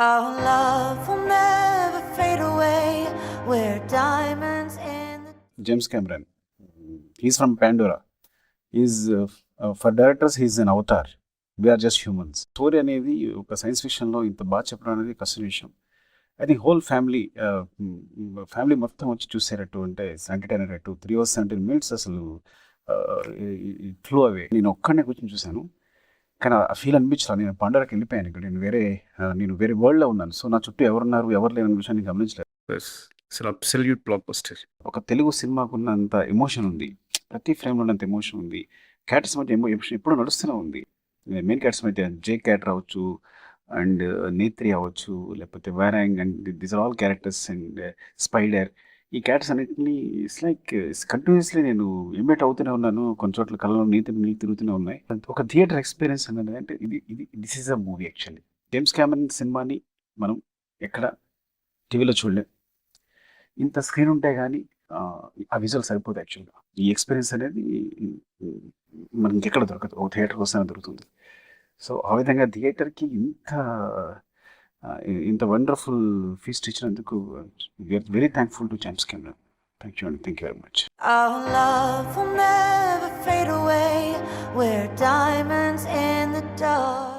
Our love will never fade away. We're diamonds in the... James Cameron. He's from Pandora. For directors, he's an avatar. We are just humans. Story అనేది ఒక science ఫిక్షన్లో ఇంత బాగా చెప్పడం అనేది కష్టం విషయం. I think whole family మొత్తం వచ్చి చూసేటట్టు అంటే ఎంటర్టైన్ అయ్యేటట్టు 3 hours 17 minutes అసలు ఫ్లో అవే. నేను ఒక్కడనే కూర్చొని చూశాను, కానీ ఆ ఫీల్ అనిపించాలి. నేను పండగకి వెళ్ళిపోయాను. ఇక్కడ నేను వేరే వరల్డ్లో ఉన్నాను. సో నా చుట్టూ ఎవరున్నారు ఎవరు లేని విషయాన్ని గమనించలేదు. అసలు అబ్సల్యూట్ బ్లాక్ బస్టర్. ఒక తెలుగు సినిమాకు ఉన్నంత ఎమోషన్ ఉంది, ప్రతి ఫ్రేమ్లో ఉన్నంత ఎమోషన్ ఉంది. క్యారెక్టర్స్ మధ్య ఎమోషన్ ఎప్పుడూ నడుస్తూనే ఉంది. మెయిన్ క్యారెక్టర్స్ మధ్య జే క్యారెక్టర్ అవ్వచ్చు, అండ్ నేత్రి అవ్వచ్చు, లేకపోతే వైరాంగ్, and these are all characters, and spider. ఈ క్యారెక్టర్స్ అన్నింటినీ ఇట్స్ లైక్ కంటిన్యూస్లీ నేను ఇమిటేట్ అవుతూనే ఉన్నాను. కొన్ని చోట్ల కళ్ళలో నీళ్ళు తిరుగుతూనే ఉన్నాయి. ఒక థియేటర్ ఎక్స్పీరియన్స్ అనేది అంటే this is a movie actually. James Cameron సినిమాని మనం ఎక్కడ టీవీలో చూడలేం. ఇంత స్క్రీన్ ఉంటే కానీ ఆ విజువల్ సరిపోదు యాక్చువల్గా. ఈ ఎక్స్పీరియన్స్ అనేది మనకి ఇంకెక్కడ దొరకదు, ఒక థియేటర్కి వస్తేనే దొరుకుతుంది. సో ఆ విధంగా థియేటర్కి ఇంత వండర్ఫుల్ ఫీస్ట్ ఇచ్చినందుకు we're very thankful to James Cameron. Thank you అండి, thank you very much. Our love will never fade away. We're diamonds in the dark.